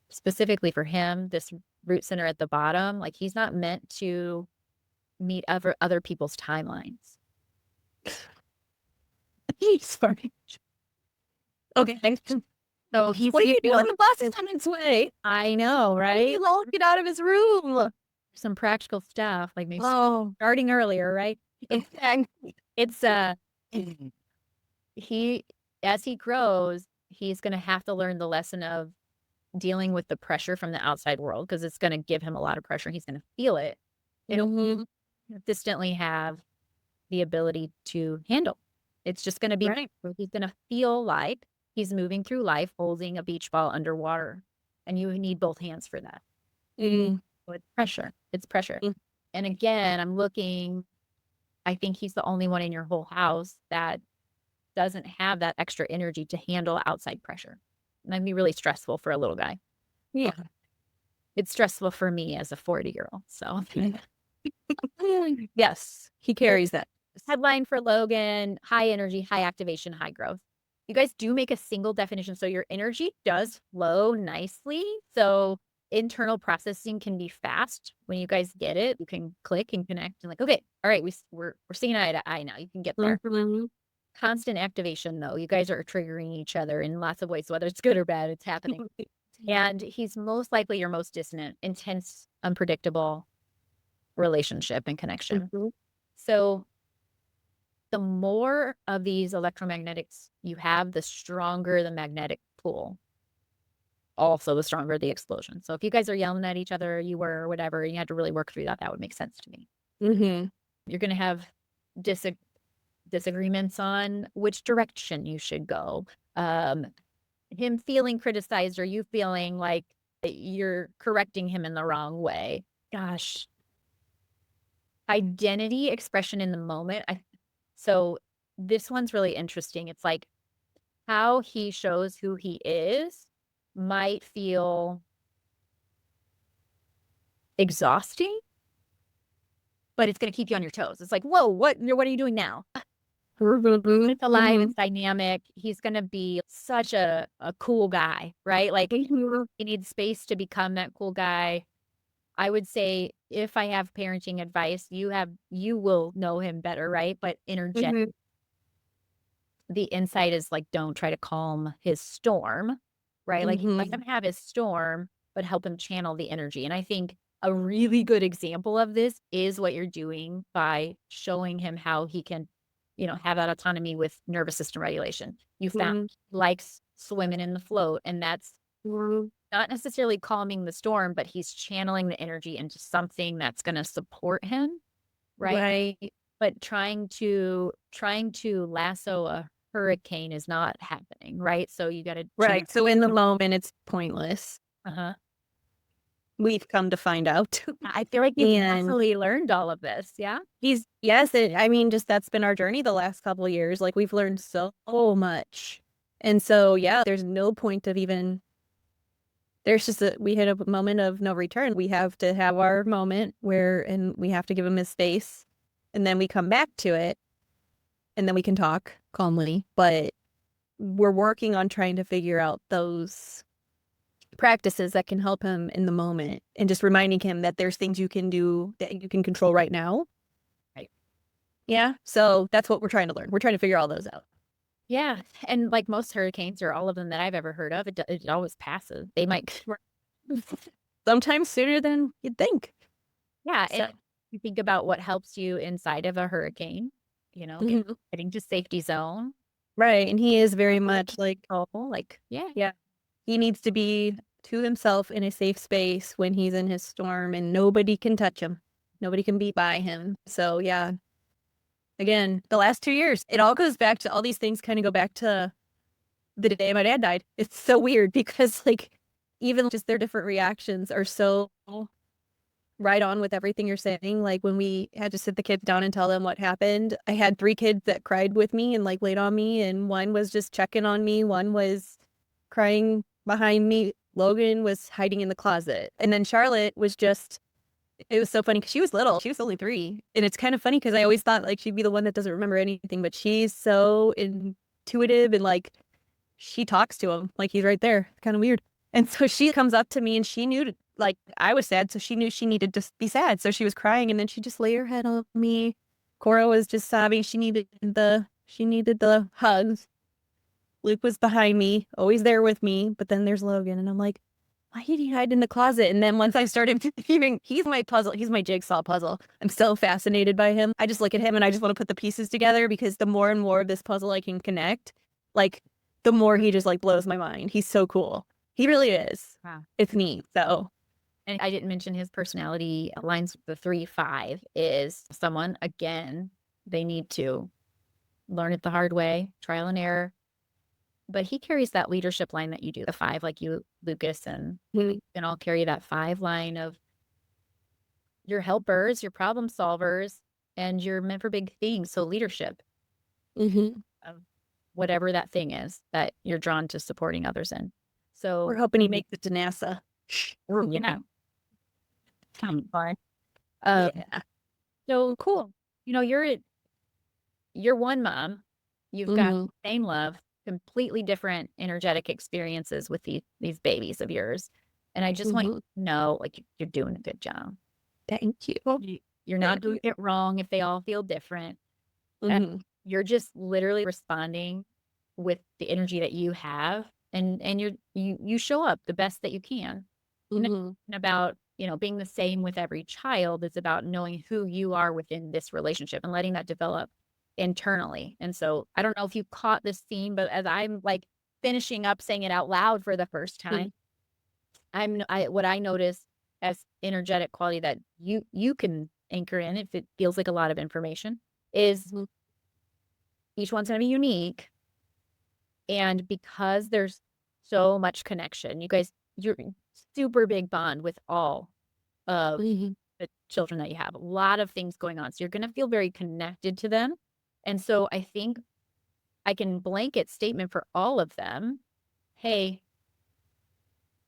specifically for him, this root center at the bottom. Like he's not meant to meet other people's timelines. He's funny. Okay. So he's what are you doing? The bus is on its way. I know, right? He won't get out of his room. Some practical stuff, like maybe starting earlier, right? It's as he grows, he's going to have to learn the lesson of dealing with the pressure from the outside world because it's going to give him a lot of pressure. He's going to feel it. It'll consistently have the ability to handle. It's just going to be he's going to feel like he's moving through life holding a beach ball underwater, and you need both hands for that. So it's pressure. It's pressure. And again, I'm looking. I think he's the only one in your whole house that doesn't have that extra energy to handle outside pressure. And that'd be really stressful for a little guy. Yeah. It's stressful for me as a 40-year-old. So Yes, he carries that. Headline for Logan, high energy, high activation, high growth. You guys do make a single definition. So your energy does flow nicely. So internal processing can be fast. When you guys get it, you can click and connect and like, okay, all right, we're seeing eye to eye now. You can get there. Constant activation though. You guys are triggering each other in lots of ways, whether it's good or bad, it's happening. And he's most likely your most dissonant, intense, unpredictable relationship and connection. So the more of these electromagnetics you have, the stronger the magnetic pull. Also, the stronger the explosion. So if you guys are yelling at each other, you were or whatever, and you had to really work through that, that would make sense to me. You're going to have disagreements on which direction you should go. Him feeling criticized or you feeling like you're correcting him in the wrong way. Gosh. Identity expression in the moment. So this one's really interesting. It's like how he shows who he is might feel exhausting, but it's going to keep you on your toes. It's like, whoa, what are you doing now? It's alive, it's dynamic. He's going to be such a cool guy, right? Like he needs space to become that cool guy. I would say if I have parenting advice, you will know him better, right? But energetic. The insight is like, don't try to calm his storm, right? Like let him have his storm, but help him channel the energy. And I think a really good example of this is what you're doing by showing him how he can, have that autonomy with nervous system regulation. You found he likes swimming in the float, and that's not necessarily calming the storm, but he's channeling the energy into something that's going to support him, right? But trying to lasso a hurricane is not happening, right? So you got to Right. So in the moment, it's pointless. We've come to find out. I feel like you've definitely learned all of this. Yeah. I mean, just that's been our journey the last couple of years. Like we've learned so much. And so, yeah, there's no point of even, we hit a moment of no return. We have to have our moment and we have to give him his space, and then we come back to it, and then we can talk calmly. But we're working on trying to figure out those practices that can help him in the moment, and just reminding him that there's things you can do that you can control right now. Right. Yeah. So that's what we're trying to learn. We're trying to figure all those out. Yeah. And like most hurricanes, or all of them that I've ever heard of, it always passes. They might sometimes sooner than you'd think. Yeah. So, and you think about what helps you inside of a hurricane, getting to safety zone. Right. And he is very much like, yeah. He needs to be to himself in a safe space when he's in his storm, and nobody can touch him. Nobody can be by him. So yeah, again, the last 2 years, it all goes back to all these things kind of go back to the day my dad died. It's so weird because like even just their different reactions are so right on with everything you're saying. Like when we had to sit the kids down and tell them what happened, I had 3 kids that cried with me and like laid on me, and one was just checking on me. One was crying behind me. Logan was hiding in the closet. And then Charlotte was it was so funny because she was little. She was only 3. And it's kind of funny because I always thought like she'd be the one that doesn't remember anything, but she's so intuitive, and like she talks to him like he's right there. It's kind of weird. And so she comes up to me, and she knew like I was sad, so she knew she needed to be sad. So she was crying, and then she just lay her head on me. Cora was just sobbing. She needed the hugs. Luke was behind me, always there with me. But then there's Logan, and I'm like, why did he hide in the closet? And then once I started hearing, he's my puzzle. He's my jigsaw puzzle. I'm so fascinated by him. I just look at him and I just want to put the pieces together, because the more and more of this puzzle I can connect, like the more he just like blows my mind. He's so cool. He really is. Wow. It's neat. So. And I didn't mention his personality aligns with the 3-5 is someone, again, they need to learn it the hard way, trial and error. But he carries that leadership line that you do, the 5, like you, Lucas, and can all carry that 5 line of your helpers, your problem solvers, and you're meant for big things. So leadership of whatever that thing is that you're drawn to supporting others in. So we're hoping he makes it to NASA. Yeah. Fun. Yeah. So cool. You're one mom. You've got Mhm. same love, completely different energetic experiences with these babies of yours. And I just want Mhm. you to know, like, you're doing a good job. Thank you. You're not Thank doing you. it wrong if they all feel different. Uh, Mhm. you're just literally responding with the energy that you have, and you show up the best that you can. And it's Mhm. not about, being the same with every child. It's about knowing who you are within this relationship and letting that develop internally. And so I don't know if you caught this theme, but as I'm like finishing up saying it out loud for the first time, what I notice as energetic quality that you can anchor in if it feels like a lot of information is Mhm. each one's going to be unique. And because there's so much connection, you're super big bond with all of Mhm. the children that you have. A lot of things going on. So you're going to feel very connected to them. And so I think I can blanket statement for all of them. Hey,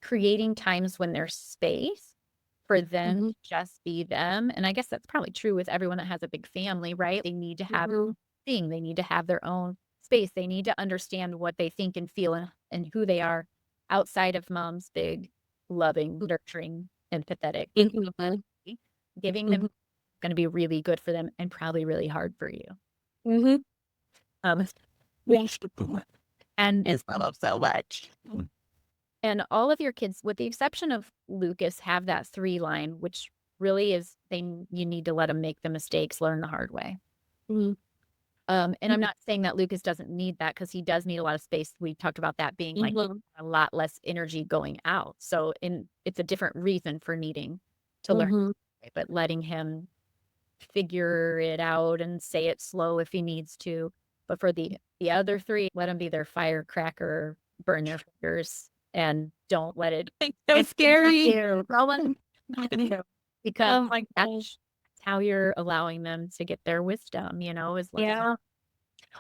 creating times when there's space for them Mhm. to just be them. And I guess that's probably true with everyone that has a big family, right? They need to have Mhm. thing. They need to have their own space. They need to understand what they think and feel and who they are outside of mom's big, loving, nurturing, empathetic. Mhm. Giving them Mhm. going to be really good for them and probably really hard for you. Mhm. Um, Yes. and It's I love so much. and all of your kids, with the exception of Lucas, have that 3 line, which really is you need to let them make the mistakes, learn the hard way. Mhm. And I'm not saying that Lucas doesn't need that because he does need a lot of space. We talked about that being like Mhm. a lot less energy going out. So it's a different reason for needing to learn, Mhm. but letting him figure it out and say it slow if he needs to. But for the other 3, let him be their firecracker, burn their fingers, and don't let it So it's scary. you. Don't let 'em because Oh my gosh. that's how you're allowing them to get their wisdom, is like, Yeah.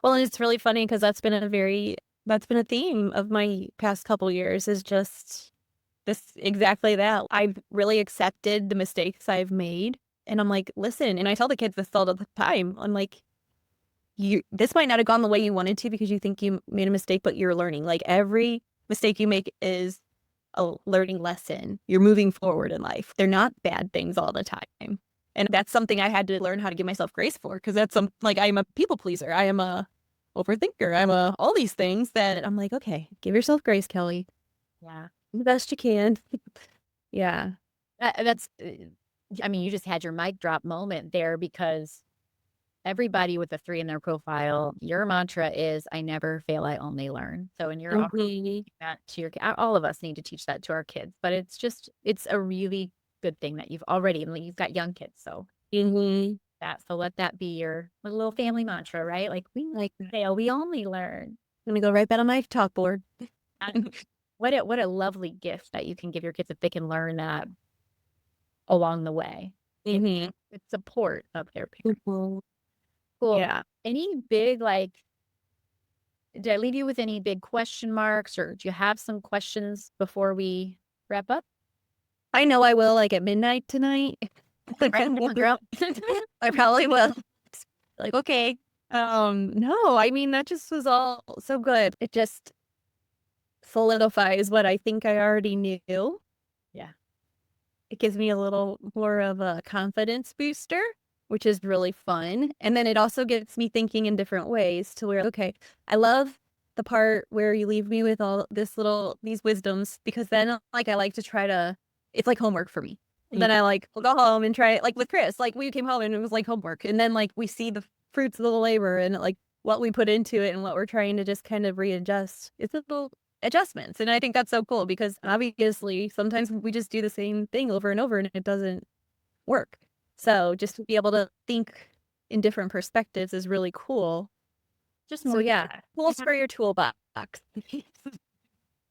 Well, and it's really funny because that's been a theme of my past couple years is just this exactly that. I've really accepted the mistakes I've made. And I'm like, listen, and I tell the kids this all the time. I'm like, this might not have gone the way you wanted to because you think you made a mistake, but you're learning. Like every mistake you make is a learning lesson. You're moving forward in life. They're not bad things all the time. And that's something I had to learn how to give myself grace for because like I'm a people pleaser. I am a overthinker. I'm a all these things that I'm like, okay, give yourself grace, Kelly. yeah. The best you can. Yeah. That's I mean, you just had your mic drop moment there because everybody with a 3 in their profile, your mantra is, "I never fail, I only learn." So, and you're already Mhm. teaching that to your all of us need to teach that to our kids, but it's a really good thing that you've already, I mean, you've got young kids, so Mhm. so let that be your little family mantra, right? Like, "We Like, fail, we only learn." I'm gonna go right back on my chalkboard. And what a lovely gift that you can give your kids if they can learn that along the way. It Mhm. it's support of their parents. Mhm. Cool. Yeah. Any big, like did I leave you with any big question marks, or do you have some questions before we wrap up? I know I will, like, at midnight tonight. Right on, girl. I probably will. Like, okay. No, I mean, that just was all so good. It just solidifies what I think I already knew. Yeah. It gives me a little more of a confidence booster, which is really fun. And then it also gets me thinking in different ways to where, okay, I love the part where you leave me with all these wisdoms, because then like I like to try to, it's like homework for me. Then I like will go home and try it like with Chris, like we came home and it was like homework. And then like we see the fruits of the labor and like what we put into it and what we're trying to just kind of readjust. It's a little adjustments. And I think that's so cool because obviously sometimes we just do the same thing over and over and it doesn't work. So just to be able to think in different perspectives is really cool. Just So more. yeah, tools for your toolbox.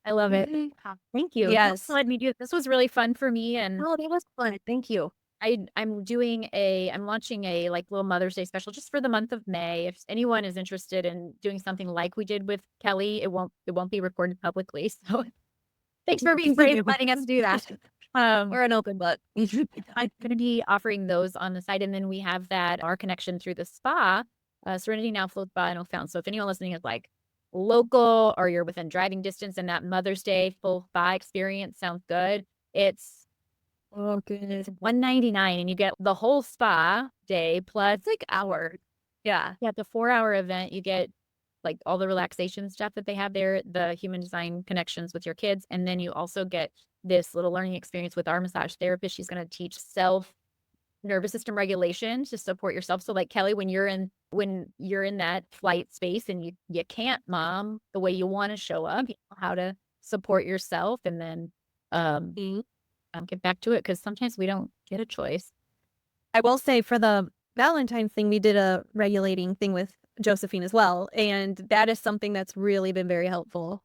I love it. Mhm. Thank you. Thanks for Yes. letting me do it. This was really fun for me, and Oh, that was fun. Thank you. I'm launching a, like, little Mother's Day special just for the month of May. If anyone is interested in doing something like we did with Kelly, it won't be recorded publicly, so thanks for being brave and letting us do that. We're an open book. I'm going to be offering those on the side. And then we have that our connection through the spa, Serenity Now Float Spa in O'Fallon. So if anyone listening is like local or you're within driving distance and that Mother's Day full spa experience sounds good, it's Oh, goodness. $199 and you get the whole spa day plus It's like hours. Yeah. the 4-hour event. You get like all the relaxation stuff that they have there, the human design connections with your kids. And then you also get this little learning experience with our massage therapist. She's going to teach self nervous system regulation to support yourself. So like Kelly, when you're in that flight space and you can't mom the way you want to show up, you know how to support yourself and then get back to it, because sometimes we don't get a choice. I will say for the Valentine's thing, we did a regulating thing with Josephine as well. And that is something that's really been very helpful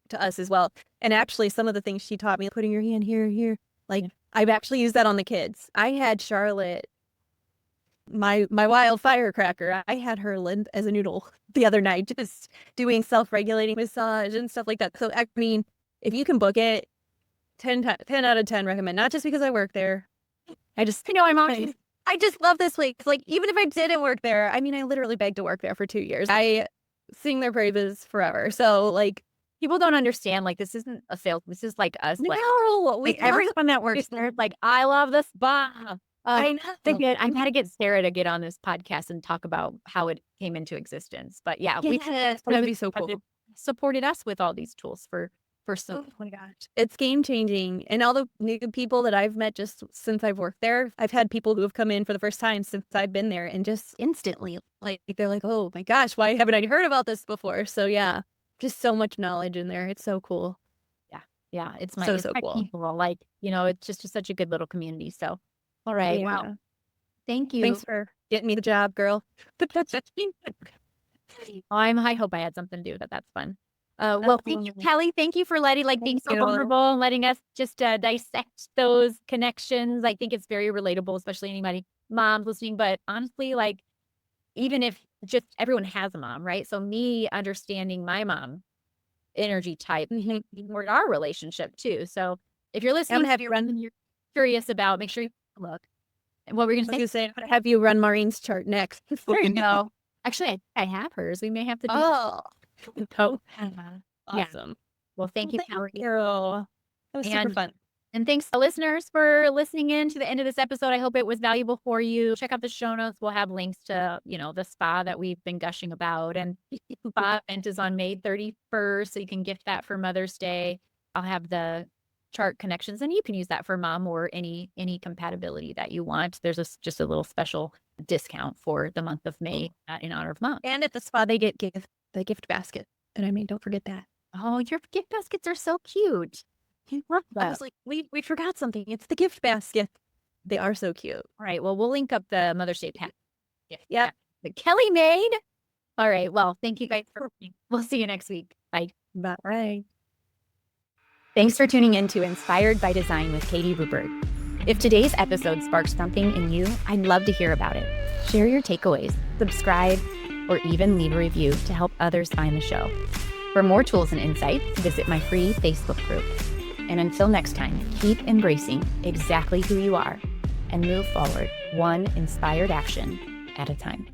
to us as well. And actually some of the things she taught me, putting your hand here, like I've actually used that on the kids. I had Charlotte, my wild firecracker, I had her limp as a noodle the other night, just doing self-regulating massage and stuff like that. So I mean, if you can book it, 10 out of 10 recommend, not just because I work there. I just love this place. Like, even if I didn't work there, I mean, I literally begged to work there for 2 years. I sing their praises forever. So like, people don't understand, like, this isn't a sales, this is like us. no, Everyone that works there, like, I love the spa. I know. I've got to get Sarah to get on this podcast and talk about how it came into existence. But yeah, that'd be so cool. Supported us with all these tools for so. Oh my gosh, it's game changing. And all the new people that I've met just since I've worked there, I've had people who have come in for the first time since I've been there, and just instantly, like, they're like, "Oh my gosh, why haven't I heard about this before?" So yeah, just so much knowledge in there. It's so cool. Yeah, it's my So cool. People, like, it's just such a good little community. So, all right, wow, thank you. Thanks for getting me the job, girl. I hope I had something to do with that. That's fun. Well, thank you, Kelly. Thank you for being so vulnerable and letting us just dissect those connections. I think it's very relatable, especially anybody, moms listening. But honestly, like, even if just everyone has a mom, right? So me understanding my mom energy type or our relationship too. So if you're listening, have you run, and you're curious about, make sure you look. What we're going to say? Have you run Maureen's chart next? There you go. Actually, I have hers. We may have to do. Awesome. Yeah. Well, thank you, Kelly. That was super fun. And thanks to listeners for listening in to the end of this episode. I hope it was valuable for you. Check out the show notes. We'll have links to, the spa that we've been gushing about. And spa event is on May 31st. So you can gift that for Mother's Day. I'll have the chart connections and you can use that for mom or any compatibility that you want. There's just a little special discount for the month of May in honor of mom. And at the spa, they get the gift basket. And I mean, don't forget that. Oh, your gift baskets are so cute. I was like, we forgot something. It's the gift basket. They are so cute. All right. Well, we'll link up the Mother's Day pack. Yeah. The Kelly made. All right. Well, thank you guys for listening. We'll see you next week. Bye. Bye. Thanks for tuning in to Inspired by Design with Katie Rupert. If today's episode sparked something in you, I'd love to hear about it. Share your takeaways, subscribe, or even leave a review to help others find the show. For more tools and insights, visit my free Facebook group. And until next time, keep embracing exactly who you are and move forward one inspired action at a time.